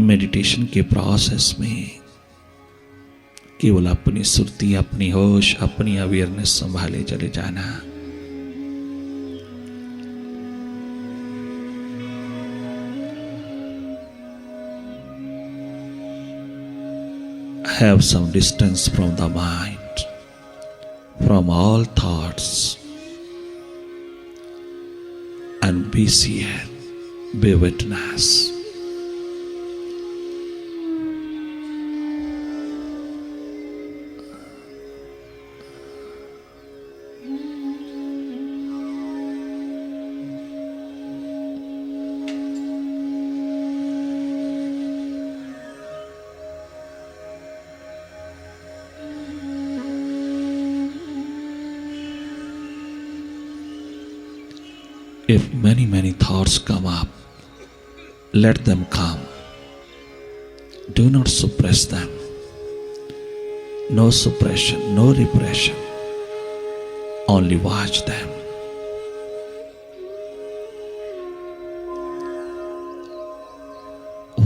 Meditation के process में केवल अपनी सुरती, अपनी होश, अपनी अवेयरनेस संभाले चले जाना। Have some distance from the mind, from all thoughts, and be seer, be witness. If many thoughts come up, let them come. Do not suppress them. No suppression, no repression. Only watch them.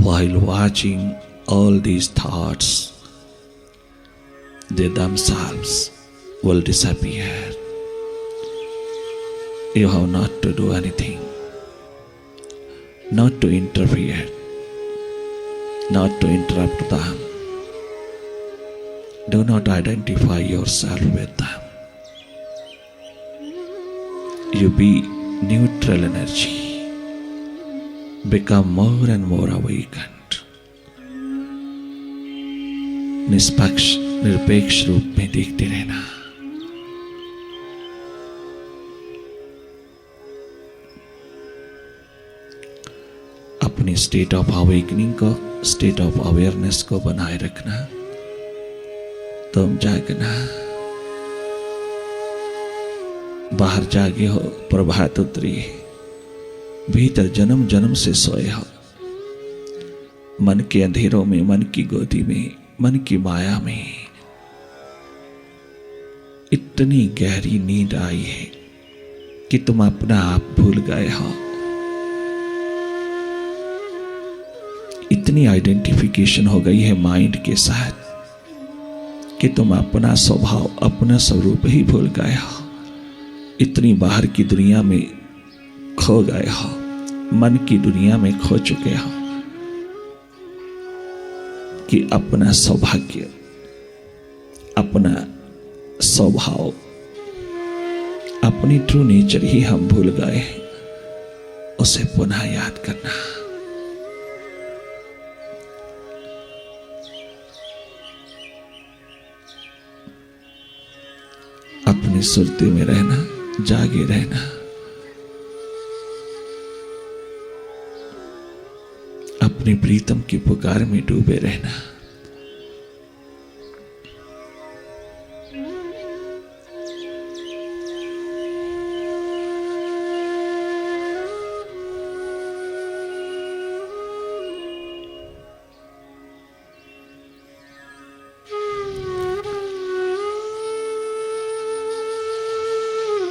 While watching all these thoughts, they themselves will disappear. You have not to do anything, not to interfere, not to interrupt them. Do not identify yourself with them. You be neutral energy. Become more and more awakened. निष्पक्ष निरपेक्ष रूप में देखते रहना। अपनी state of awakening को, state of awareness को बनाए रखना। तुम जागना, बाहर जागे हो, प्रभात उतरी, भीतर जन्म जन्म से सोए हो। मन के अंधेरों में, मन की गोदी में, मन की माया में इतनी गहरी नींद आई है कि तुम अपना आप भूल गए हो। इतनी आइडेंटिफिकेशन हो गई है माइंड के साथ कि तुम अपना स्वभाव, अपना स्वरूप ही भूल गए हो। इतनी बाहर की दुनिया में खो गए हो, मन की दुनिया में खो चुके हो कि अपना सौभाग्य, अपना स्वभाव, अपनी ट्रू नेचर ही हम भूल गए। उसे पुनः याद करना। अपनी सुरती में रहना, जागे रहना, अपनी प्रीतम की पुकार में डूबे रहना।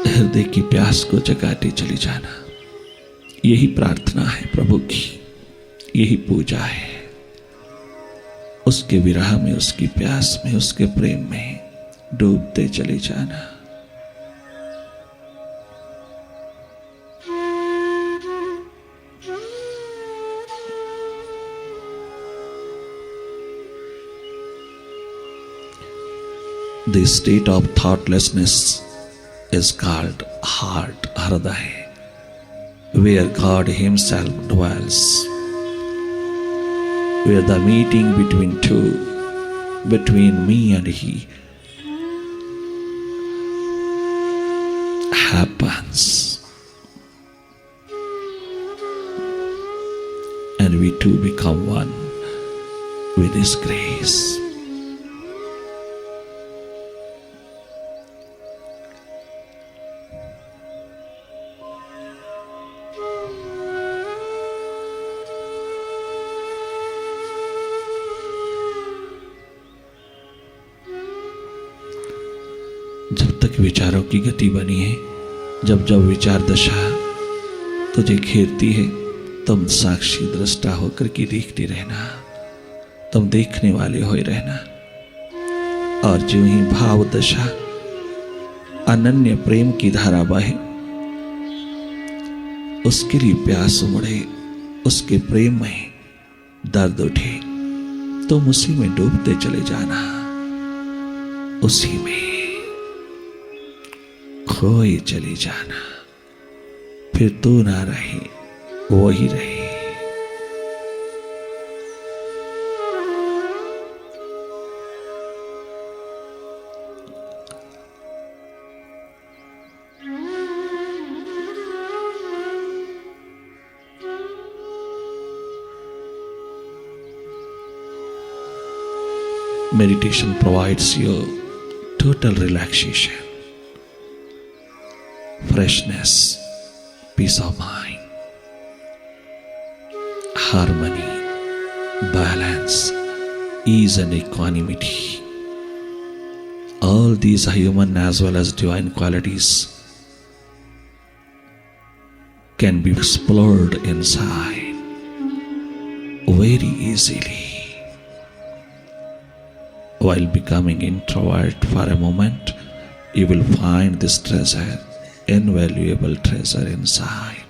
हृदय की प्यास को जगाते चली जाना। यही प्रार्थना है प्रभु की, यही पूजा है। उसके विरह में, उसकी प्यास में, उसके प्रेम में डूबते चले जाना। The state of thoughtlessness is called heart, Hriday, where God Himself dwells, where the meeting between me and He happens, and we two become one with His grace. जब तक विचारों की गति बनी है, जब जब विचार दशा तुझे घेरती है, तुम साक्षी दृष्टा होकर के देखते रहना, तुम देखने वाले हो रहना। और जो ही भाव दशा अनन्य प्रेम की धारा बहे, उसके लिए प्यास उमड़े, उसके प्रेम में दर्द उठे, तुम उसी में डूबते चले जाना, उसी में खोए चले जाना। फिर तू ना रहे, वो ही रहे। Meditation provides you total relaxation, freshness, peace of mind, harmony, balance, ease and equanimity. All these are human as well as divine qualities can be explored inside very easily. While becoming introvert for a moment, you will find this treasure, invaluable treasure inside.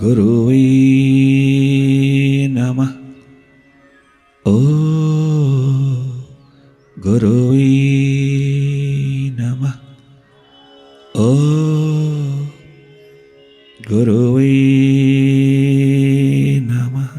गुरुवे नमः। ओ गुरुवे नमः। ओ गुरुवे नमः।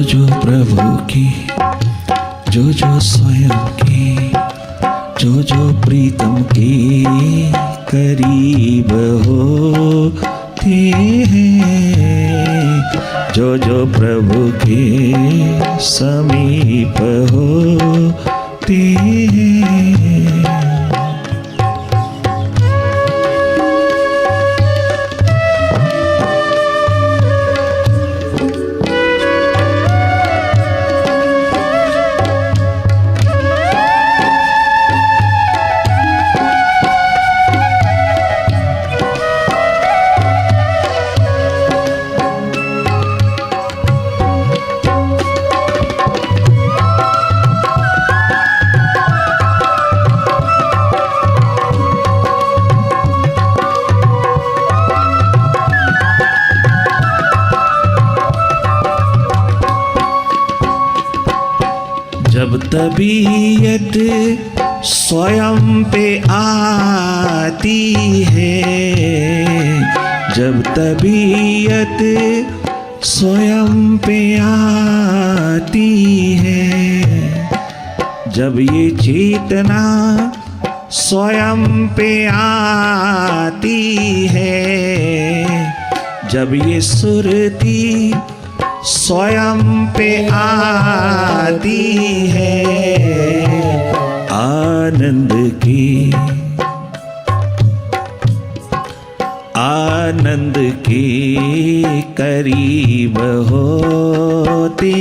जो प्रभु की, जो स्वयं की, जो प्रीतम के करीब होते हैं, जो प्रभु के समीप होते हैं। जब तबीयत स्वयं पे आती है, जब तबीयत स्वयं पे आती है, जब ये चेतना स्वयं पे आती है, जब ये सुरती स्वयं पे आती है, आनंद के करीब होते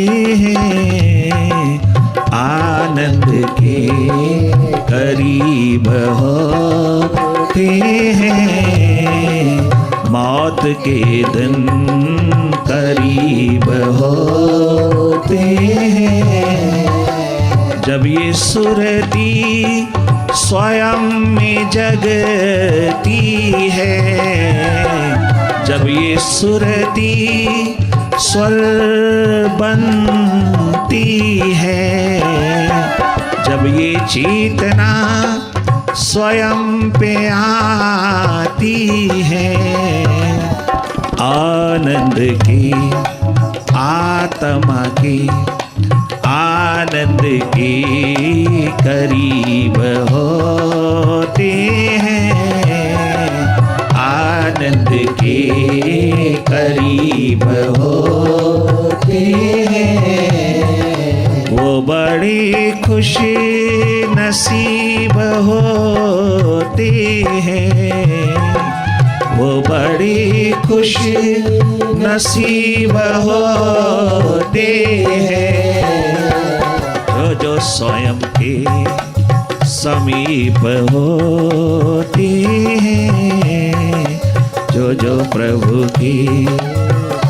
हैं, आनंद के करीब होते हैं, मौत के दिन करीब होते हैं। ये सुरती स्वयं में जगती है, जब ये सुरती स्वर बनती है, जब ये चेतना स्वयं पे आती है, आनंद की आत्मा की आनंद के करीब होते हैं, आनंद के करीब होते हैं, वो बड़े खुश नसीब होते हैं, वो बड़े खुश नसीब होते हैं, जो स्वयं के समीप होते हैं, जो प्रभु के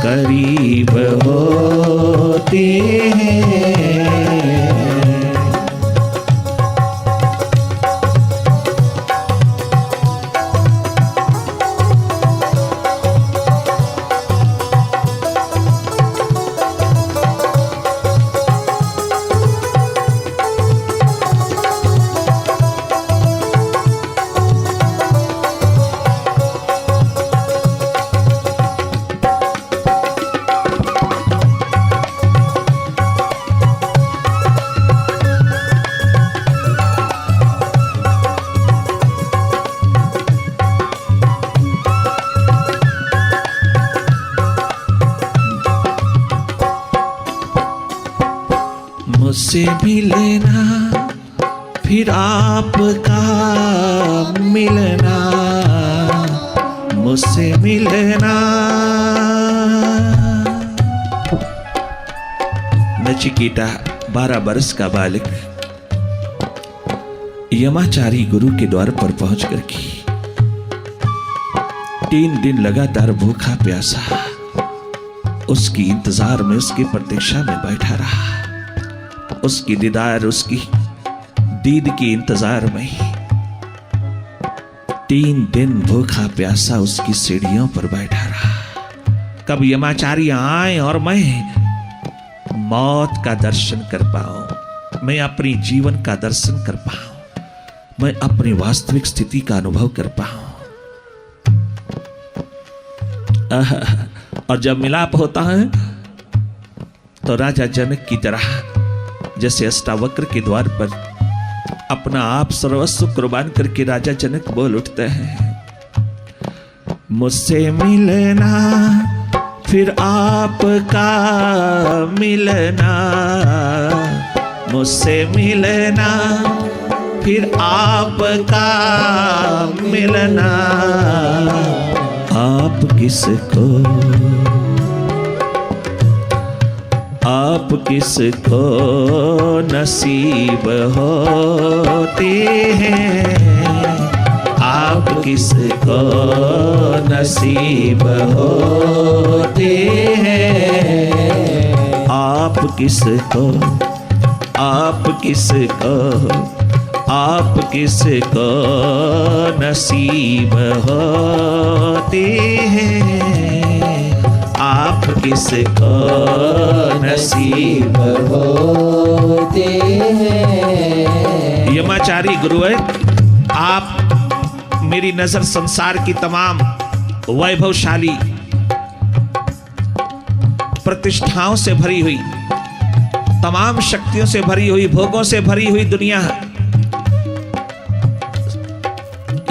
करीब होते हैं। मुझसे मिलना फिर आपका मिलना, मुझसे मिलना। नचिकेता 12 वर्ष का बालक यमाचारी गुरु के द्वार पर पहुंच कर के 3 दिन लगातार भूखा प्यासा उसकी इंतजार में, उसकी प्रतीक्षा में बैठा रहा, उसकी दीदार, उसकी दीद की इंतजार में 3 दिन भूखा प्यासा उसकी सीढ़ियों पर बैठा रहा। कब यमाचार्य आए और मैं मौत का दर्शन कर पाऊं, मैं अपनी जीवन का दर्शन कर पाऊं, मैं अपनी वास्तविक स्थिति का अनुभव कर पाऊं। और जब मिलाप होता है तो राजा जनक की तरह जैसे अष्टावक्र के द्वार पर अपना आप सर्वस्व कुर्बान करके राजा जनक बोल उठते हैं, मुझसे मिलना फिर आपका मिलना, मुझसे मिलना फिर आपका मिलना। आप किसको नसीब होते हैं, आप किसको नसीब होते हैं, आप किसको नसीब होते हैं, आप किसको नसीब होते हैं। यमाचारी गुरु है, आप मेरी नजर संसार की तमाम वैभवशाली प्रतिष्ठाओं से भरी हुई, तमाम शक्तियों से भरी हुई, भोगों से भरी हुई दुनिया,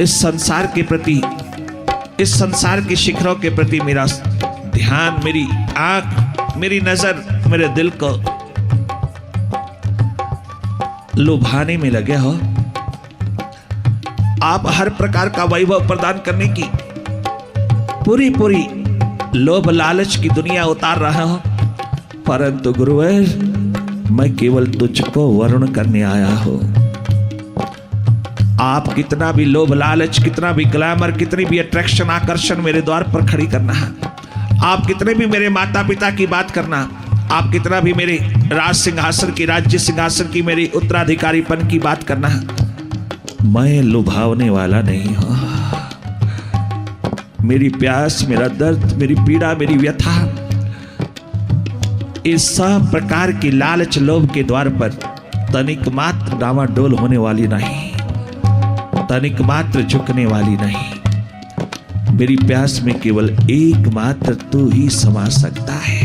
इस संसार के प्रति, इस संसार के शिखरों के प्रति मेरा ध्यान, मेरी आंख, मेरी नजर, मेरे दिल को लुभाने में लगे हो। आप हर प्रकार का वैभव प्रदान करने की पूरी लोभ लालच की दुनिया उतार रहे हो, परंतु गुरुवर मैं केवल तुझको वरुण करने आया हूं। आप कितना भी लोभ लालच, कितना भी ग्लैमर, कितनी भी अट्रैक्शन, आकर्षण मेरे द्वार पर खड़ी करना है, आप कितने भी मेरे माता पिता की बात करना, आप कितना भी मेरे राज सिंहासन की, राज्य सिंहासन की, मेरी उत्तराधिकारीपन की बात करना, मैं लुभावने वाला नहीं हूं। मेरी प्यास, मेरा दर्द, मेरी पीड़ा, मेरी व्यथा, इस सब प्रकार की लालच लोभ के द्वार पर तनिक मात्र डामाडोल होने वाली नहीं, तनिक मात्र झुकने वाली नहीं। मेरी प्यास में केवल एकमात्र तू ही समा सकता है।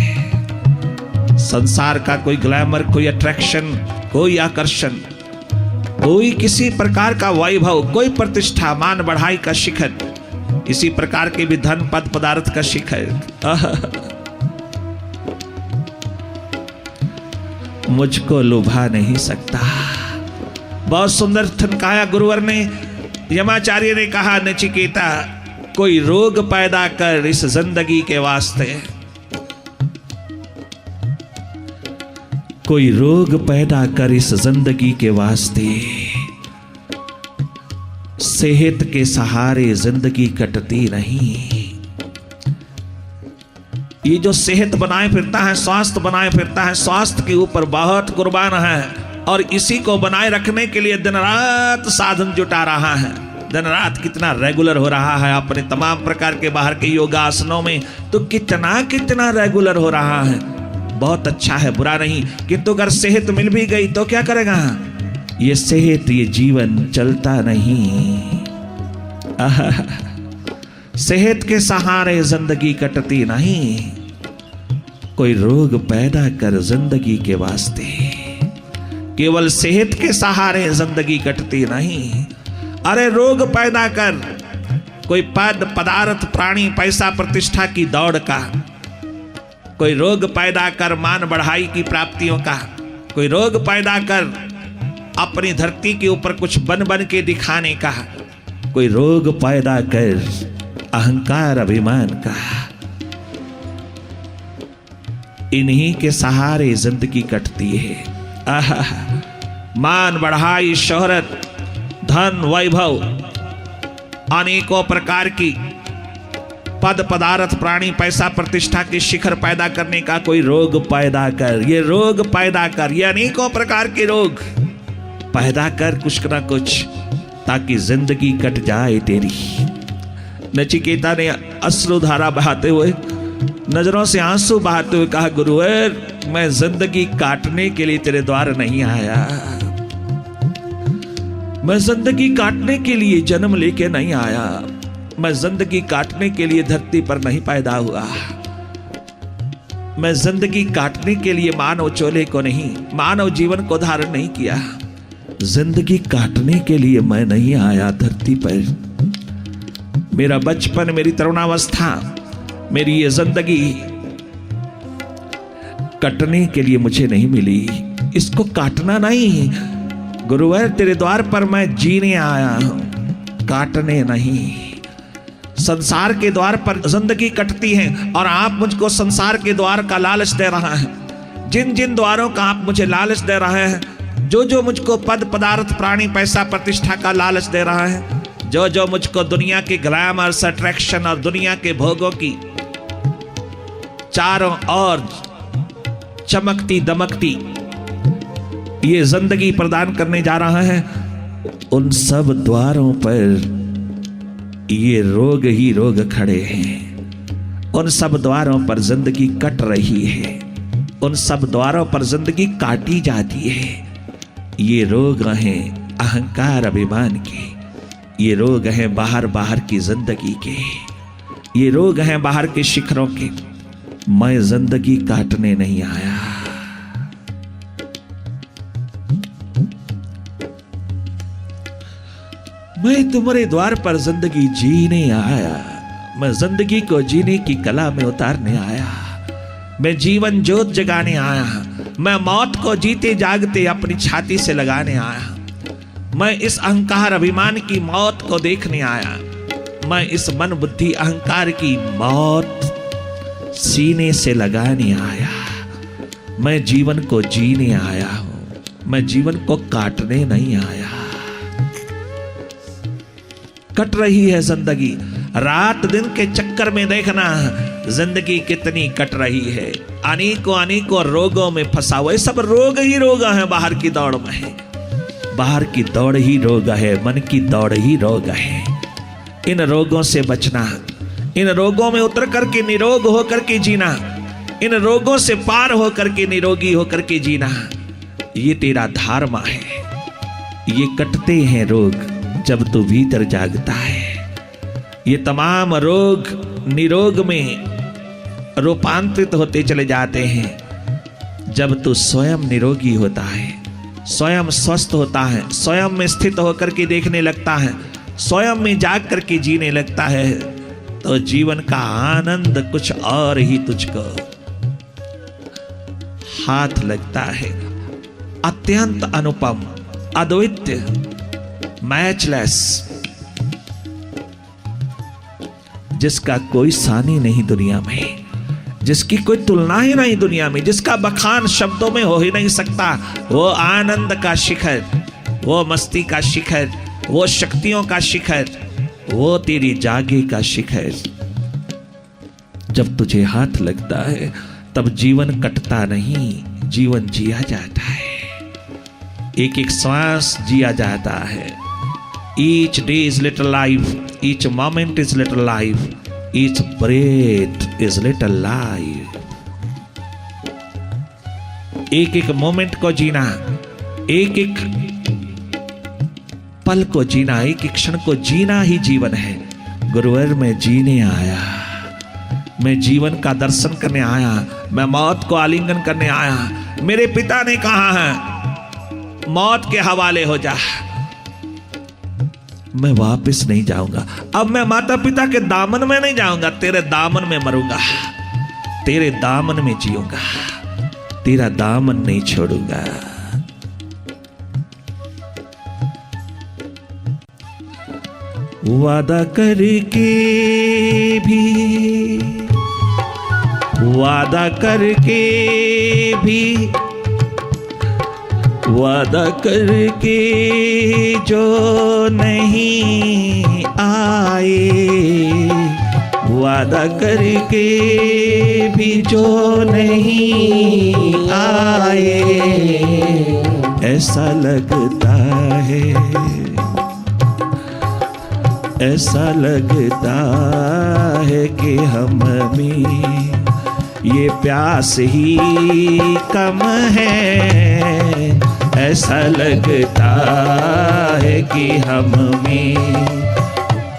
संसार का कोई ग्लैमर, कोई अट्रैक्शन, कोई आकर्षण, कोई किसी प्रकार का वैभव, कोई प्रतिष्ठा, मान बढ़ाई का शिखर, इसी प्रकार के भी धन पद पदार्थ का शिखर मुझको लुभा नहीं सकता। बहुत सुंदर थनकाया गुरुवर ने। यमाचार्य ने कहा, नचिकेता कोई रोग पैदा कर इस जिंदगी के वास्ते, कोई रोग पैदा कर इस जिंदगी के वास्ते। सेहत के सहारे जिंदगी कटती नहीं। ये जो सेहत बनाए फिरता है, स्वास्थ्य बनाए फिरता है, स्वास्थ्य के ऊपर बहुत कुर्बान है और इसी को बनाए रखने के लिए दिन रात साधन जुटा रहा है। दिन रात कितना रेगुलर हो रहा है अपने तमाम प्रकार के बाहर के योगासनों में, तो कितना रेगुलर हो रहा है। बहुत अच्छा है, बुरा नहीं, किंतु अगर सेहत मिल भी गई तो क्या करेगा? ये सेहत, ये जीवन चलता नहीं। सेहत के सहारे जिंदगी कटती नहीं। कोई रोग पैदा कर जिंदगी के वास्ते, केवल सेहत के सहारे जिंदगी कटती नहीं। अरे रोग पैदा कर, कोई पद पदार्थ प्राणी पैसा प्रतिष्ठा की दौड़ का, कोई रोग पैदा कर मान बढ़ाई की प्राप्तियों का, कोई रोग पैदा कर अपनी धरती के ऊपर कुछ बन बन के दिखाने का, कोई रोग पैदा कर अहंकार अभिमान का। इन्हीं के सहारे जिंदगी कटती है। आहा, मान बढ़ाई, शोहरत, धन, वैभव, अनेकों प्रकार की पद पदार्थ प्राणी पैसा प्रतिष्ठा के शिखर पैदा करने का कोई रोग पैदा कर, ये रोग पैदा कर, ये अनेकों प्रकार के रोग पैदा कर कुछ ना कुछ, ताकि जिंदगी कट जाए तेरी। नचिकेता ने अश्रुधारा बहाते हुए, नजरों से आंसू बहाते हुए कहा, गुरुवर मैं जिंदगी काटने के लिए तेरे द्वार नहीं आया, मैं जिंदगी काटने के लिए जन्म लेके नहीं आया, मैं जिंदगी काटने के लिए धरती पर नहीं पैदा हुआ, मैं जिंदगी काटने के लिए मानव चोले को नहीं, मानव जीवन को धारण नहीं किया। जिंदगी काटने के लिए मैं नहीं आया धरती पर। मेरा बचपन, मेरी तरुणावस्था, मेरी ये जिंदगी कटने के लिए मुझे नहीं मिली, इसको काटना नहीं। गुरुवर तेरे द्वार पर मैं जीने आया हूं, काटने नहीं। संसार के द्वार पर जिंदगी कटती है और आप मुझको संसार के द्वार का लालच दे रहा है। जिन जिन द्वारों का आप मुझे लालच दे रहे हैं, जो जो मुझको पद पदार्थ प्राणी पैसा प्रतिष्ठा का लालच दे रहा है, जो जो मुझको दुनिया के ग्लैमर्स, अट्रैक्शन और दुनिया के भोगों की चारों ओर चमकती दमकती ये जिंदगी प्रदान करने जा रहा है, उन सब द्वारों पर ये रोग ही रोग खड़े हैं। उन सब द्वारों पर जिंदगी कट रही है, उन सब द्वारों पर जिंदगी काटी जाती है। ये रोग हैं अहंकार अभिमान के, ये रोग हैं बाहर बाहर की जिंदगी के, ये रोग हैं बाहर के शिखरों के। मैं जिंदगी काटने नहीं आया, मैं तुम्हारे द्वार पर जिंदगी जीने आया। मैं जिंदगी को जीने की कला में उतारने आया, मैं जीवन ज्योत जगाने आया, मैं मौत को जीते जागते अपनी छाती से लगाने आया, मैं इस अहंकार अभिमान की मौत को देखने आया, मैं इस मन बुद्धि अहंकार की मौत सीने से लगाने आया। मैं जीवन को जीने आया हूं, मैं जीवन को काटने नहीं आया। कट रही है जिंदगी, रात दिन के चक्कर में देखना जिंदगी कितनी कट रही है। अनेकों रोगों में फंसा हुआ, सब रोग ही रोग है, बाहर की दौड़ में है, बाहर की दौड़ ही रोग है, मन की दौड़ ही रोग है। इन रोगों से बचना, इन रोगों में उतर करके निरोग होकर के जीना, इन रोगों से पार होकर के निरोगी होकर के जीना, ये तेरा धर्म है। ये कटते हैं रोग जब तू भीतर जागता है। ये तमाम रोग निरोग में रूपांतरित होते चले जाते हैं जब तू स्वयं निरोगी होता है, स्वयं स्वस्थ होता है, स्वयं में स्थित होकर के देखने लगता है, स्वयं में जाग करके जीने लगता है, तो जीवन का आनंद कुछ और ही तुझको हाथ लगता है। अत्यंत अनुपम, अद्वितीय, मैचलेस, जिसका कोई सानी नहीं दुनिया में, जिसकी कोई तुलना ही नहीं दुनिया में, जिसका बखान शब्दों में हो ही नहीं सकता। वो आनंद का शिखर, वो मस्ती का शिखर, वो शक्तियों का शिखर, वो तेरी जागे का शिखर। जब तुझे हाथ लगता है तब जीवन कटता नहीं, जीवन जिया जाता है, एक एक श्वास जिया जाता है। Each day is little life, each moment is little life, each breath is little life. एक एक मोमेंट को जीना, एक एक पल को जीना, एक एक क्षण को जीना ही जीवन है। गुरुवर मैं जीने आया, मैं जीवन का दर्शन करने आया, मैं मौत को आलिंगन करने आया। मेरे पिता ने कहा है मौत के हवाले हो जा, मैं वापस नहीं जाऊंगा। अब मैं माता पिता के दामन में नहीं जाऊंगा, तेरे दामन में मरूंगा, तेरे दामन में जीऊंगा, तेरा दामन नहीं छोड़ूंगा। वादा करके भी, वादा करके भी, वादा करके जो नहीं आए, वादा करके भी जो नहीं आए, ऐसा लगता है, ऐसा लगता है कि हम में ये प्यास ही कम है, ऐसा लगता है कि हम में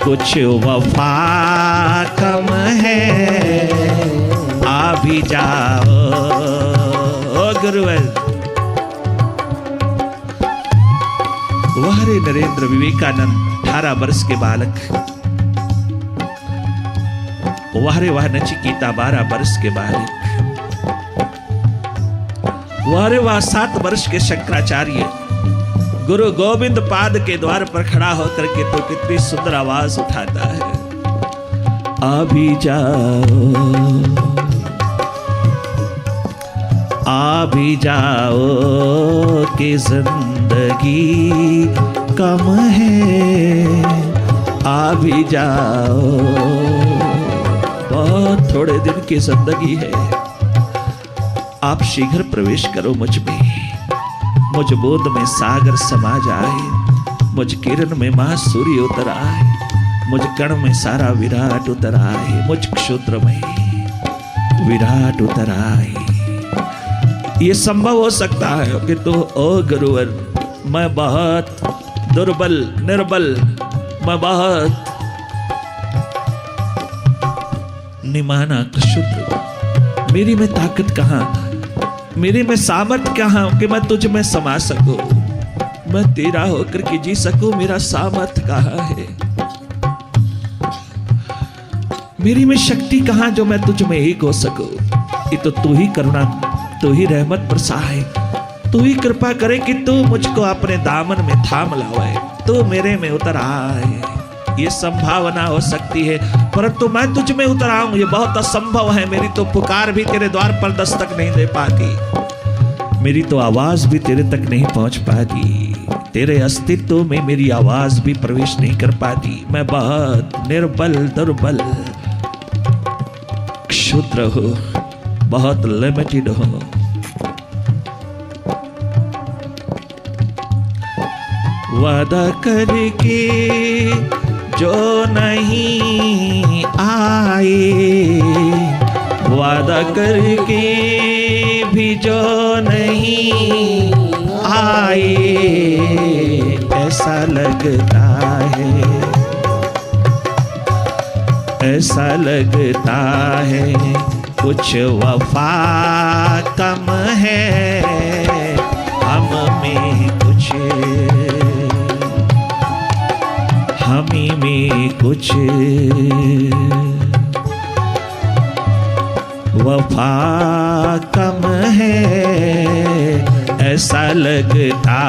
कुछ वफा कम है। आ भी जाओ गुरुवर। वारे नरेंद्र विवेकानंद 18 वर्ष के बालक, वारे वाह नचिकेता 12 वर्ष के बालक, वारे वाह 7 वर्ष के शंकराचार्य गुरु गोविंद पाद के द्वार पर खड़ा होकर के तो कितनी सुंदर आवाज उठाता है, आ भी जाओ, आ भी जाओ कि जिंदगी कम है, आ भी जाओ, बहुत थोड़े दिन की जिंदगी है। आप शीघ्र प्रवेश करो मुझ में, मुझ बोध में सागर समा जाए, मुझ किरण में मां सूर्य उतर आए, मुझ कण में सारा विराट उतर आए, मुझ क्षुद्र में विराट उतर आए। ये संभव हो सकता है कि तो ओ गुरुवर मैं बहुत दुर्बल निर्बल, मैं बहुत निमाना क्षुद्र, मेरी में ताकत कहां, मेरे में सामर्थ्य कहां कि मैं तुझ में समा सकूं, मैं तेरा होकर के जी सकूं, मेरा सामर्थ्य कहां है, मेरी में शक्ति कहां जो मैं तुझ में एक हो सकूं। ये तो तू ही करुणा, तू ही रहमत बरसाए, तू ही कृपा करे कि तू मुझको अपने दामन में थाम लाए, तू मेरे में उतर आए। ये संभावना हो सकती है, परंतु मैं तुझ में उतर आऊं ये बहुत असंभव है। मेरी तो पुकार भी तेरे द्वार पर दस्तक नहीं दे पाती, मेरी तो आवाज भी तेरे तक नहीं पहुंच पाती। तेरे अस्तित्व में मेरी आवाज भी प्रवेश नहीं कर पाती। मैं बहुत निर्बल दुर्बल क्षुद्र हूं, बहुत लिमिटेड हूं। वादा करके जो नहीं आए, वादा करके भी जो नहीं आए, ऐसा लगता है, ऐसा लगता है कुछ वफा कम है हम में, कुछ हमी में कुछ वफा कम है। ऐसा लगता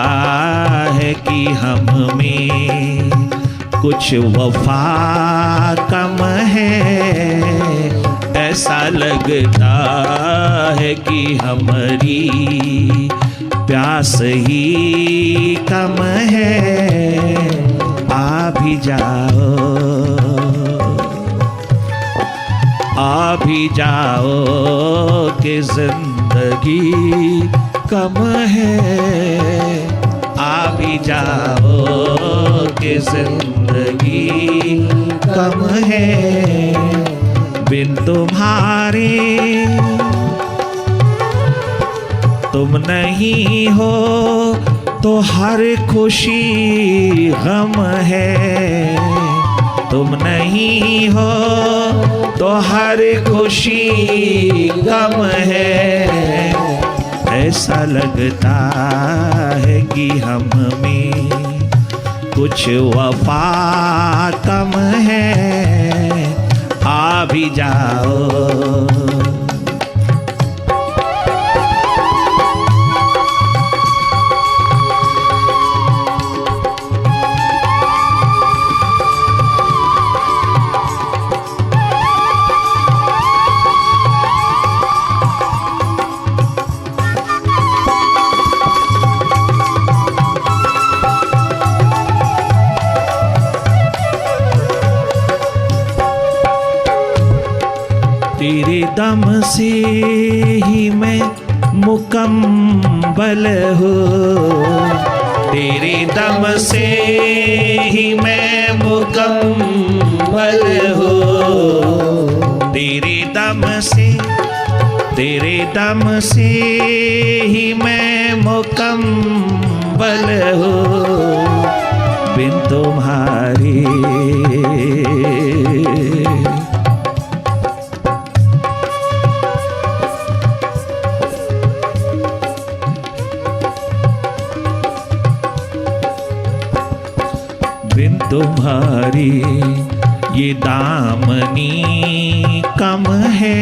है कि हम में कुछ वफा कम है। ऐसा लगता है कि हमारी प्यास ही कम है। आ भी जाओ, आ भी जाओ कि जिंदगी कम है। आ भी जाओ कि जिंदगी कम है। बिन तुम्हारे तुम नहीं हो तो हर खुशी गम है। तुम नहीं हो तो हर खुशी गम है। ऐसा लगता है कि हम में कुछ वफा कम है। आ भी जाओ, तेरे दम से ही मैं मुकम्मल हूँ। तेरे दम से ही मैं मुकम्मल हूँ। तेरे दम से ही मैं मुकम्मल हूँ। बिन तुम्हारे बिन तुम्हारी ये दामनी कम है।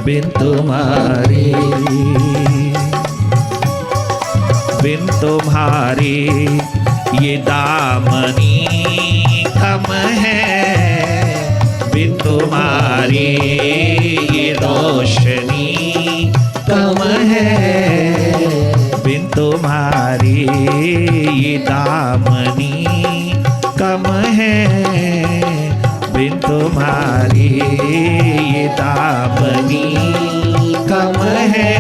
बिन तुम्हारी, बिन तुम्हारी ये दामनी कम है। बिन तुम्हारी ये रोशनी कम है। बिन तुम्हारी ये दामनी कम है। बिन तुम्हारी ये दामनी कम है।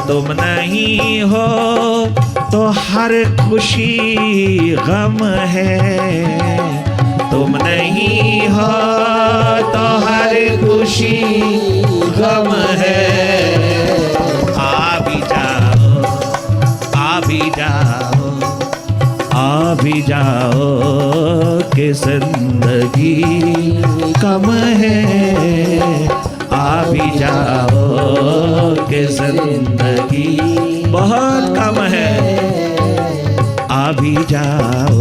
तुम नहीं हो तो हर खुशी गम है। तुम नहीं हो तो हर खुशी गम है। आ भी जाओ, आ भी जाओ, आ भी जाओ कि जिंदगी कम है। आ भी जाओ कि जिंदगी बहुत कम है। आ भी जाओ।